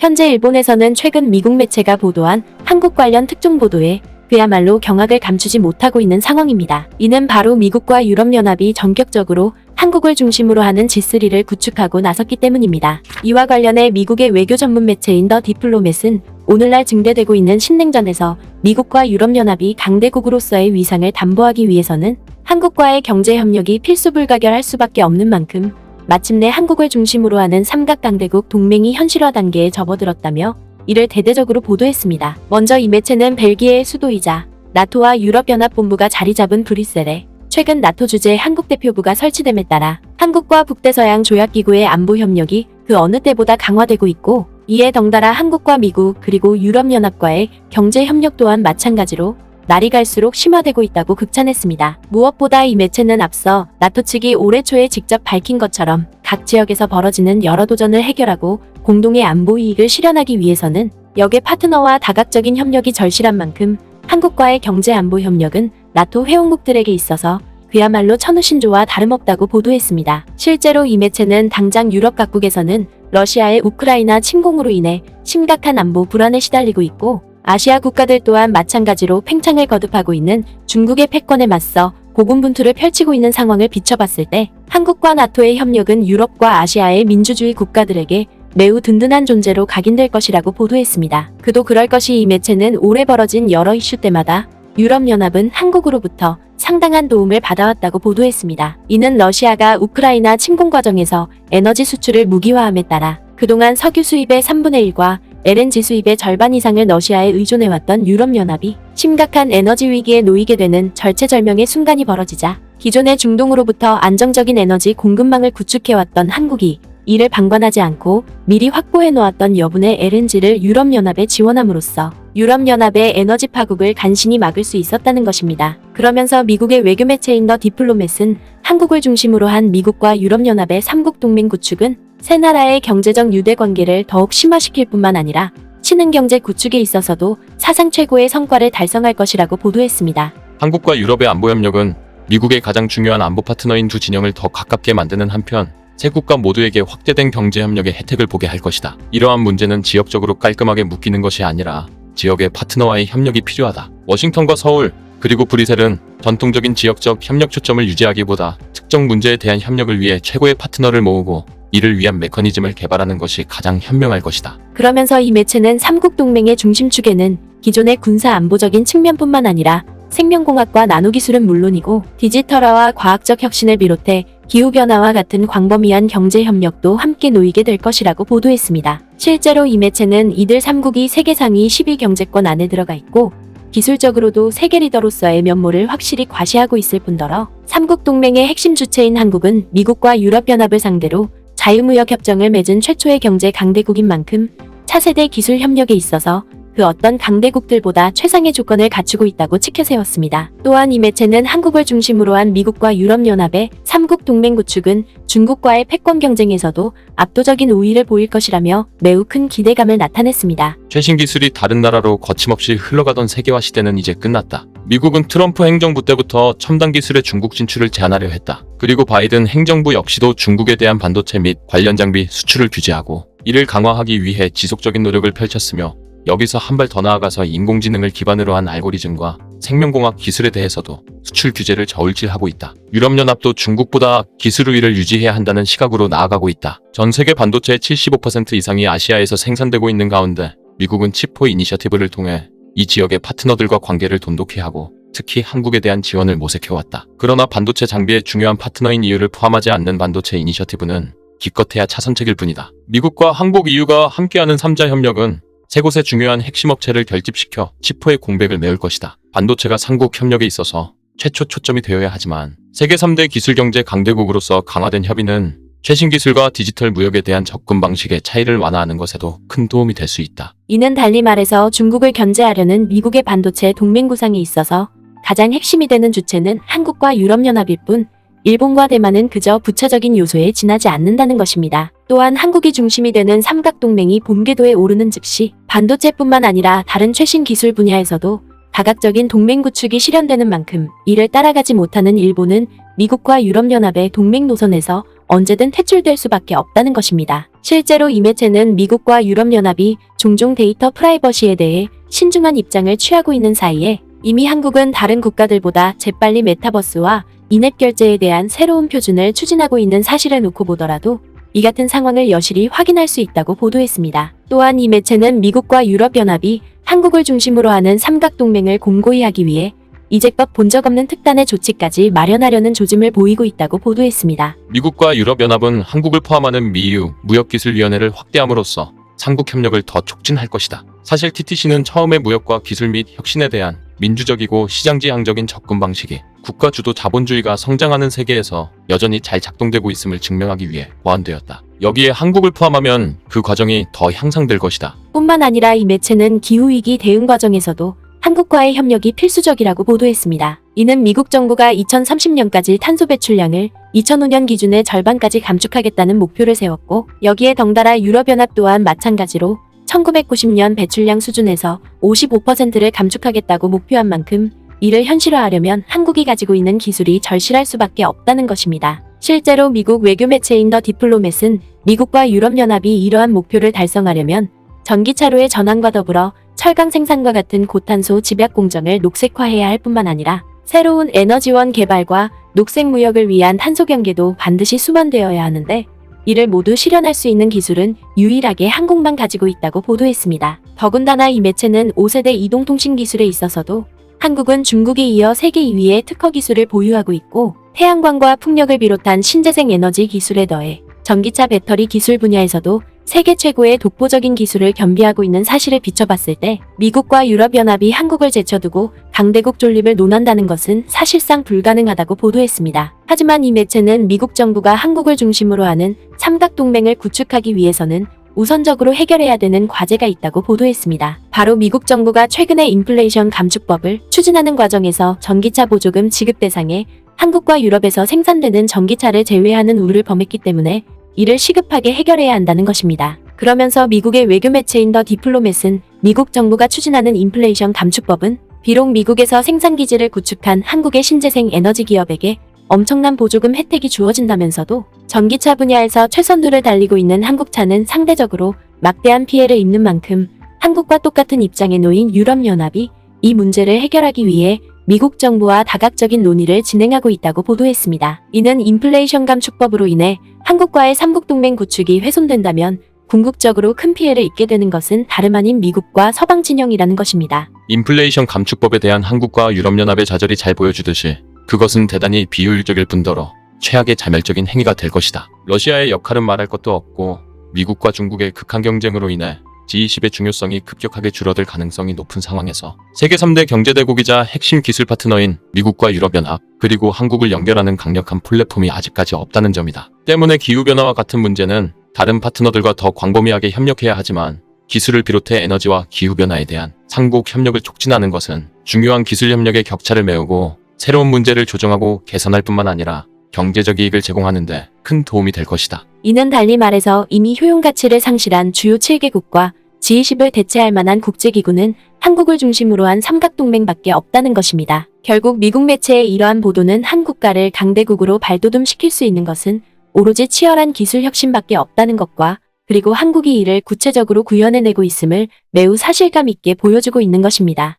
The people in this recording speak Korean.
현재 일본에서는 최근 미국 매체가 보도한 한국 관련 특종 보도에 그야말로 경악을 감추지 못하고 있는 상황입니다. 이는 바로 미국과 유럽연합이 전격적으로 한국을 중심으로 하는 G3를 구축하고 나섰기 때문입니다. 이와 관련해 미국의 외교 전문 매체인 더 디플로맷은 오늘날 증대되고 있는 신냉전에서 미국과 유럽연합이 강대국으로서의 위상을 담보하기 위해서는 한국과의 경제협력이 필수불가결할 수밖에 없는 만큼 마침내 한국을 중심으로 하는 삼각강대국 동맹이 현실화 단계에 접어들었다며 이를 대대적으로 보도했습니다. 먼저 이 매체는 벨기에의 수도이자 나토와 유럽연합본부가 자리 잡은 브뤼셀에 최근 나토 주재 한국 대표부가 설치됨에 따라 한국과 북대서양 조약기구의 안보 협력이 그 어느 때보다 강화되고 있고, 이에 덩달아 한국과 미국 그리고 유럽연합과의 경제협력 또한 마찬가지로 날이 갈수록 심화되고 있다고 극찬했습니다. 무엇보다 이 매체는 앞서 나토 측이 올해 초에 직접 밝힌 것처럼 각 지역에서 벌어지는 여러 도전을 해결하고 공동의 안보 이익을 실현하기 위해서는 역의 파트너와 다각적인 협력이 절실한 만큼 한국과의 경제안보 협력은 나토 회원국들에게 있어서 그야말로 천우신조와 다름없다고 보도했습니다. 실제로 이 매체는 당장 유럽 각국에서는 러시아의 우크라이나 침공으로 인해 심각한 안보 불안에 시달리고 있고, 아시아 국가들 또한 마찬가지로 팽창을 거듭하고 있는 중국의 패권에 맞서 고군분투를 펼치고 있는 상황을 비춰봤을 때 한국과 나토의 협력은 유럽과 아시아의 민주주의 국가들에게 매우 든든한 존재로 각인될 것이라고 보도했습니다. 그도 그럴 것이 이 매체는 올해 벌어진 여러 이슈 때마다 유럽연합은 한국으로부터 상당한 도움을 받아왔다고 보도했습니다. 이는 러시아가 우크라이나 침공 과정에서 에너지 수출을 무기화함에 따라 그동안 석유 수입의 3분의 1과 LNG 수입의 절반 이상을 러시아에 의존해왔던 유럽연합이 심각한 에너지 위기에 놓이게 되는 절체절명의 순간이 벌어지자 기존의 중동으로부터 안정적인 에너지 공급망을 구축해왔던 한국이 이를 방관하지 않고 미리 확보해놓았던 여분의 LNG를 유럽연합에 지원함으로써 유럽연합의 에너지 파국을 간신히 막을 수 있었다는 것입니다. 그러면서 미국의 외교 매체인 더 디플로맷은 한국을 중심으로 한 미국과 유럽연합의 삼국 동맹 구축은 세 나라의 경제적 유대 관계를 더욱 심화시킬 뿐만 아니라 친흥경제 구축에 있어서도 사상 최고의 성과를 달성할 것이라고 보도했습니다. 한국과 유럽의 안보협력은 미국의 가장 중요한 안보 파트너인 두 진영을 더 가깝게 만드는 한편 세 국가 모두에게 확대된 경제협력의 혜택을 보게 할 것이다. 이러한 문제는 지역적으로 깔끔하게 묶이는 것이 아니라 지역의 파트너와의 협력이 필요하다. 워싱턴과 서울 그리고 브뤼셀은 전통적인 지역적 협력 초점을 유지하기보다 특정 문제에 대한 협력을 위해 최고의 파트너를 모으고 이를 위한 메커니즘을 개발하는 것이 가장 현명할 것이다. 그러면서 이 매체는 삼국 동맹의 중심축에는 기존의 군사 안보적인 측면뿐만 아니라 생명공학과 나노기술은 물론이고 디지털화와 과학적 혁신을 비롯해 기후변화와 같은 광범위한 경제협력도 함께 놓이게 될 것이라고 보도했습니다. 실제로 이 매체는 이들 3국이 세계 상위 10위 경제권 안에 들어가 있고 기술적으로도 세계 리더로서의 면모를 확실히 과시하고 있을 뿐더러 삼국 동맹의 핵심 주체인 한국은 미국과 유럽연합을 상대로 자유무역협정을 맺은 최초의 경제 강대국인 만큼 차세대 기술 협력에 있어서 그 어떤 강대국들보다 최상의 조건을 갖추고 있다고 치켜세웠습니다. 또한 이 매체는 한국을 중심으로 한 미국과 유럽연합의 삼국 동맹 구축은 중국과의 패권 경쟁에서도 압도적인 우위를 보일 것이라며 매우 큰 기대감을 나타냈습니다. 최신 기술이 다른 나라로 거침없이 흘러가던 세계화 시대는 이제 끝났다. 미국은 트럼프 행정부 때부터 첨단 기술의 중국 진출을 제한하려 했다. 그리고 바이든 행정부 역시도 중국에 대한 반도체 및 관련 장비 수출을 규제하고 이를 강화하기 위해 지속적인 노력을 펼쳤으며 여기서 한 발 더 나아가서 인공지능을 기반으로 한 알고리즘과 생명공학 기술에 대해서도 수출 규제를 저울질하고 있다. 유럽연합도 중국보다 기술 우위를 유지해야 한다는 시각으로 나아가고 있다. 전 세계 반도체의 75% 이상이 아시아에서 생산되고 있는 가운데 미국은 칩4 이니셔티브를 통해 이 지역의 파트너들과 관계를 돈독히 하고 특히 한국에 대한 지원을 모색해왔다. 그러나 반도체 장비의 중요한 파트너인 EU를 포함하지 않는 반도체 이니셔티브는 기껏해야 차선책일 뿐이다. 미국과 한국 EU가 함께하는 3자 협력은 세 곳의 중요한 핵심 업체를 결집시켜 칩4의 공백을 메울 것이다. 반도체가 삼국 협력에 있어서 최초 초점이 되어야 하지만 세계 3대 기술경제 강대국으로서 강화된 협의는 최신 기술과 디지털 무역에 대한 접근 방식의 차이를 완화하는 것에도 큰 도움이 될 수 있다. 이는 달리 말해서 중국을 견제하려는 미국의 반도체 동맹 구상에 있어서 가장 핵심이 되는 주체는 한국과 유럽연합일 뿐 일본과 대만은 그저 부차적인 요소에 지나지 않는다는 것입니다. 또한 한국이 중심이 되는 삼각동맹이 본궤도에 오르는 즉시 반도체뿐만 아니라 다른 최신 기술 분야에서도 다각적인 동맹 구축이 실현되는 만큼 이를 따라가지 못하는 일본은 미국과 유럽연합의 동맹 노선에서 언제든 퇴출될 수밖에 없다는 것입니다. 실제로 이 매체는 미국과 유럽연합이 종종 데이터 프라이버시에 대해 신중한 입장을 취하고 있는 사이에 이미 한국은 다른 국가들보다 재빨리 메타버스와 인앱 결제에 대한 새로운 표준을 추진하고 있는 사실을 놓고 보더라도 이 같은 상황을 여실히 확인할 수 있다고 보도했습니다. 또한 이 매체는 미국과 유럽연합이 한국을 중심으로 하는 삼각동맹을 공고히 하기 위해 이제껏 본 적 없는 특단의 조치까지 마련하려는 조짐을 보이고 있다고 보도했습니다. 미국과 유럽연합은 한국을 포함하는 미유 무역기술위원회를 확대함으로써 삼국 협력을 더 촉진할 것이다. 사실 TTC는 처음에 무역과 기술 및 혁신에 대한 민주적이고 시장지향적인 접근 방식이 국가 주도 자본주의가 성장하는 세계에서 여전히 잘 작동되고 있음을 증명하기 위해 보완되었다. 여기에 한국을 포함하면 그 과정이 더 향상될 것이다. 뿐만 아니라 이 매체는 기후위기 대응 과정에서도 한국과의 협력이 필수적이라고 보도했습니다. 이는 미국 정부가 2030년까지 탄소 배출량을 2005년 기준의 절반까지 감축하겠다는 목표를 세웠고, 여기에 덩달아 유럽연합 또한 마찬가지로 1990년 배출량 수준에서 55%를 감축하겠다고 목표한 만큼 이를 현실화하려면 한국이 가지고 있는 기술이 절실할 수밖에 없다는 것입니다. 실제로 미국 외교 매체인 더 디플로맷은 미국과 유럽연합이 이러한 목표를 달성하려면 전기차로의 전환과 더불어 철강 생산과 같은 고탄소 집약 공정을 녹색화해야 할 뿐만 아니라 새로운 에너지원 개발과 녹색 무역을 위한 탄소 경계도 반드시 수반되어야 하는데, 이를 모두 실현할 수 있는 기술은 유일하게 한국만 가지고 있다고 보도했습니다. 더군다나 이 매체는 5세대 이동통신 기술에 있어서도 한국은 중국에 이어 세계 2위의 특허 기술을 보유하고 있고, 태양광과 풍력을 비롯한 신재생 에너지 기술에 더해 전기차 배터리 기술 분야에서도 세계 최고의 독보적인 기술을 겸비하고 있는 사실을 비춰봤을 때 미국과 유럽연합이 한국을 제쳐두고 강대국 존립을 논한다는 것은 사실상 불가능하다고 보도했습니다. 하지만 이 매체는 미국 정부가 한국을 중심으로 하는 삼각동맹을 구축하기 위해서는 우선적으로 해결해야 되는 과제가 있다고 보도했습니다. 바로 미국 정부가 최근에 인플레이션 감축법을 추진하는 과정에서 전기차 보조금 지급 대상에 한국과 유럽에서 생산되는 전기차를 제외하는 우를 범했기 때문에 이를 시급하게 해결해야 한다는 것입니다. 그러면서 미국의 외교 매체인 더 디플로맷은 미국 정부가 추진하는 인플레이션 감축법은 비록 미국에서 생산기지를 구축한 한국의 신재생 에너지 기업에게 엄청난 보조금 혜택이 주어진다면서도 전기차 분야에서 최선두를 달리고 있는 한국차는 상대적으로 막대한 피해를 입는 만큼 한국과 똑같은 입장에 놓인 유럽연합이 이 문제를 해결하기 위해 미국 정부와 다각적인 논의를 진행하고 있다고 보도했습니다. 이는 인플레이션 감축법으로 인해 한국과의 삼국동맹 구축이 훼손된다면 궁극적으로 큰 피해를 입게 되는 것은 다름 아닌 미국과 서방 진영이라는 것입니다. 인플레이션 감축법에 대한 한국과 유럽연합의 좌절이 잘 보여주듯이 그것은 대단히 비효율적일 뿐더러 최악의 자멸적인 행위가 될 것이다. 러시아의 역할은 말할 것도 없고 미국과 중국의 극한 경쟁으로 인해 G20의 중요성이 급격하게 줄어들 가능성이 높은 상황에서 세계 3대 경제대국이자 핵심 기술 파트너인 미국과 유럽연합, 그리고 한국을 연결하는 강력한 플랫폼이 아직까지 없다는 점이다. 때문에 기후변화와 같은 문제는 다른 파트너들과 더 광범위하게 협력해야 하지만 기술을 비롯해 에너지와 기후변화에 대한 삼국 협력을 촉진하는 것은 중요한 기술 협력의 격차를 메우고 새로운 문제를 조정하고 개선할 뿐만 아니라 경제적 이익을 제공하는 데 큰 도움이 될 것이다. 이는 달리 말해서 이미 효용 가치를 상실한 주요 7개국과 G20을 대체할 만한 국제기구는 한국을 중심으로 한 삼각동맹밖에 없다는 것입니다. 결국 미국 매체의 이러한 보도는 한 국가를 강대국으로 발돋움시킬 수 있는 것은 오로지 치열한 기술 혁신밖에 없다는 것과, 그리고 한국이 이를 구체적으로 구현해내고 있음을 매우 사실감 있게 보여주고 있는 것입니다.